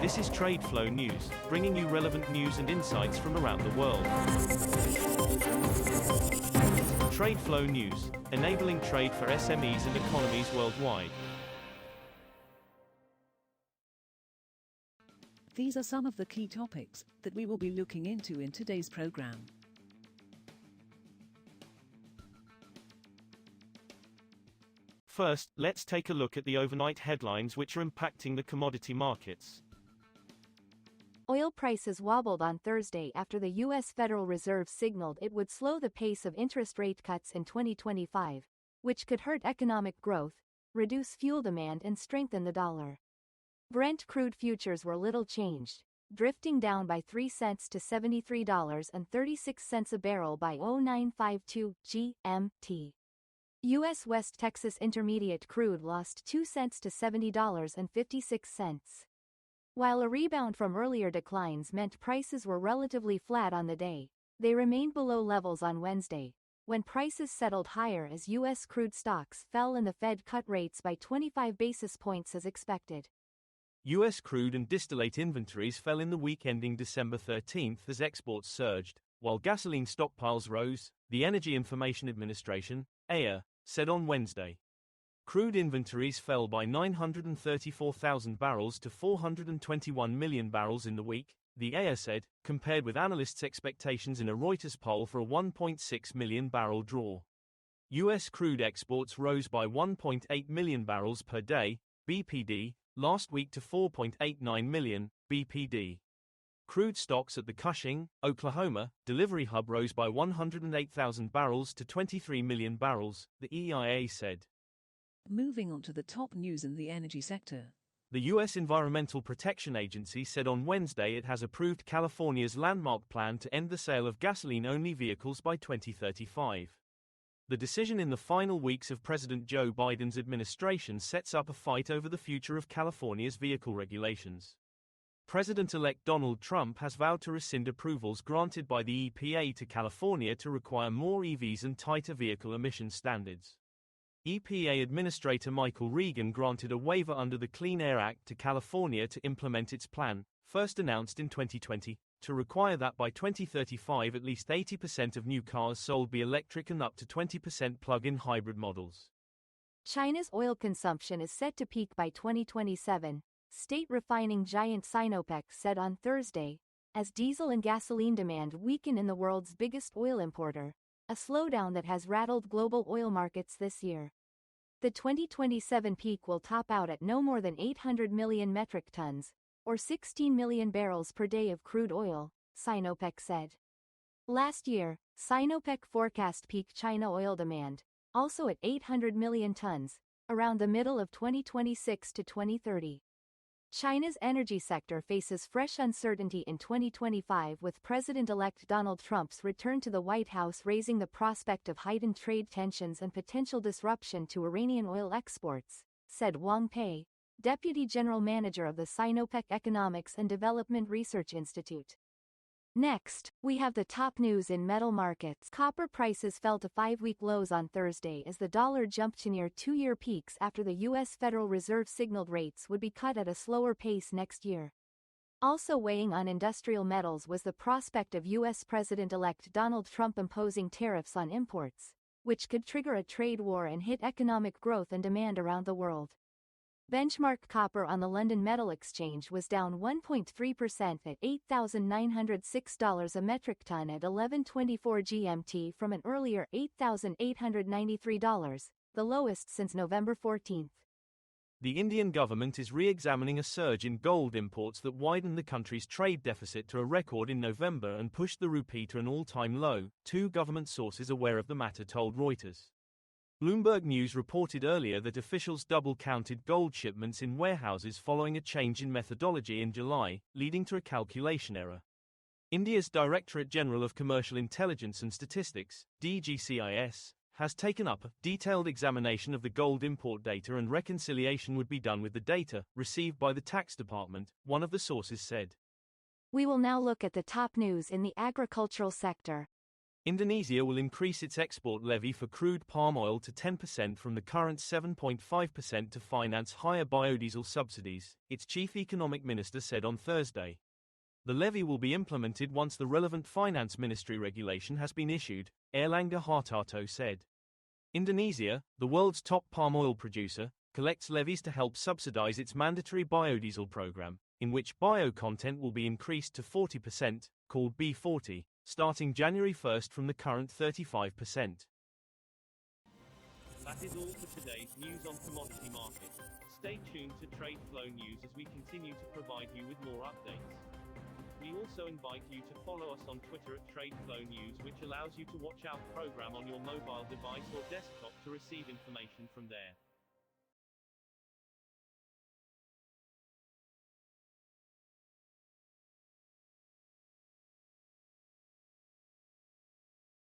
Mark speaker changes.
Speaker 1: This is TradeFlow News, bringing you relevant news and insights from around the world. TradeFlow News, enabling trade for SMEs and economies worldwide.
Speaker 2: These are some of the key topics that we will be looking into in today's program.
Speaker 1: First, let's take a look at the overnight headlines which are impacting the commodity markets.
Speaker 3: Oil prices wobbled on Thursday after the U.S. Federal Reserve signaled it would slow the pace of interest rate cuts in 2025, which could hurt economic growth, reduce fuel demand and strengthen the dollar. Brent crude futures were little changed, drifting down by 3 cents to $73.36 a barrel by 0952 GMT. U.S. West Texas Intermediate crude lost 2 cents to $70.56. While a rebound from earlier declines meant prices were relatively flat on the day, they remained below levels on Wednesday, when prices settled higher as U.S. crude stocks fell and the Fed cut rates by 25 basis points as expected.
Speaker 1: U.S. crude and distillate inventories fell in the week ending December 13 as exports surged, while gasoline stockpiles rose, the Energy Information Administration, EIA, said on Wednesday. Crude inventories fell by 934,000 barrels to 421 million barrels in the week, the EIA said, compared with analysts' expectations in a Reuters poll for a 1.6 million barrel draw. U.S. crude exports rose by 1.8 million barrels per day, BPD, last week to 4.89 million, BPD. Crude stocks at the Cushing, Oklahoma, delivery hub rose by 108,000 barrels to 23 million barrels, the EIA said.
Speaker 2: Moving on to the top news in the energy sector.
Speaker 1: The U.S. Environmental Protection Agency said on Wednesday it has approved California's landmark plan to end the sale of gasoline-only vehicles by 2035. The decision in the final weeks of President Joe Biden's administration sets up a fight over the future of California's vehicle regulations. President-elect Donald Trump has vowed to rescind approvals granted by the EPA to California to require more EVs and tighter vehicle emission standards. EPA Administrator Michael Regan granted a waiver under the Clean Air Act to California to implement its plan, first announced in 2020, to require that by 2035 at least 80% of new cars sold be electric and up to 20% plug-in hybrid models.
Speaker 3: China's oil consumption is set to peak by 2027, state refining giant Sinopec said on Thursday, as diesel and gasoline demand weaken in the world's biggest oil importer, a slowdown that has rattled global oil markets this year. The 2027 peak will top out at no more than 800 million metric tons, or 16 million barrels per day of crude oil, Sinopec said. Last year, Sinopec forecast peak China oil demand, also at 800 million tons, around the middle of 2026 to 2030. China's energy sector faces fresh uncertainty in 2025 with President-elect Donald Trump's return to the White House raising the prospect of heightened trade tensions and potential disruption to Iranian oil exports, said Wang Pei, Deputy General Manager of the Sinopec Economics and Development Research Institute. Next, we have the top news in metal markets. Copper prices fell to 5-week lows on Thursday as the dollar jumped to near 2-year peaks after the U.S. Federal Reserve signaled rates would be cut at a slower pace next year. Also weighing on industrial metals was the prospect of U.S. President-elect Donald Trump imposing tariffs on imports, which could trigger a trade war and hit economic growth and demand around the world. Benchmark copper on the London Metal Exchange was down 1.3% at $8,906 a metric ton at 11:24 GMT from an earlier $8,893, the lowest since November 14.
Speaker 1: The Indian government is re-examining a surge in gold imports that widened the country's trade deficit to a record in November and pushed the rupee to an all-time low, two government sources aware of the matter told Reuters. Bloomberg News reported earlier that officials double-counted gold shipments in warehouses following a change in methodology in July, leading to a calculation error. India's Directorate General of Commercial Intelligence and Statistics, DGCIS, has taken up a detailed examination of the gold import data and reconciliation would be done with the data received by the tax department, one of the sources said.
Speaker 3: We will now look at the top news in the agricultural sector.
Speaker 1: Indonesia will increase its export levy for crude palm oil to 10% from the current 7.5% to finance higher biodiesel subsidies, its chief economic minister said on Thursday. The levy will be implemented once the relevant finance ministry regulation has been issued, Erlangga Hartarto said. Indonesia, the world's top palm oil producer, collects levies to help subsidize its mandatory biodiesel program, in which bio content will be increased to 40%, called B40, starting January 1st from the current 35%.
Speaker 4: That is all for today's news on commodity markets. Stay tuned to TradeFlow News as we continue to provide you with more updates. We also invite you to follow us on Twitter at TradeFlow News, which allows you to watch our program on your mobile device or desktop to receive information from there.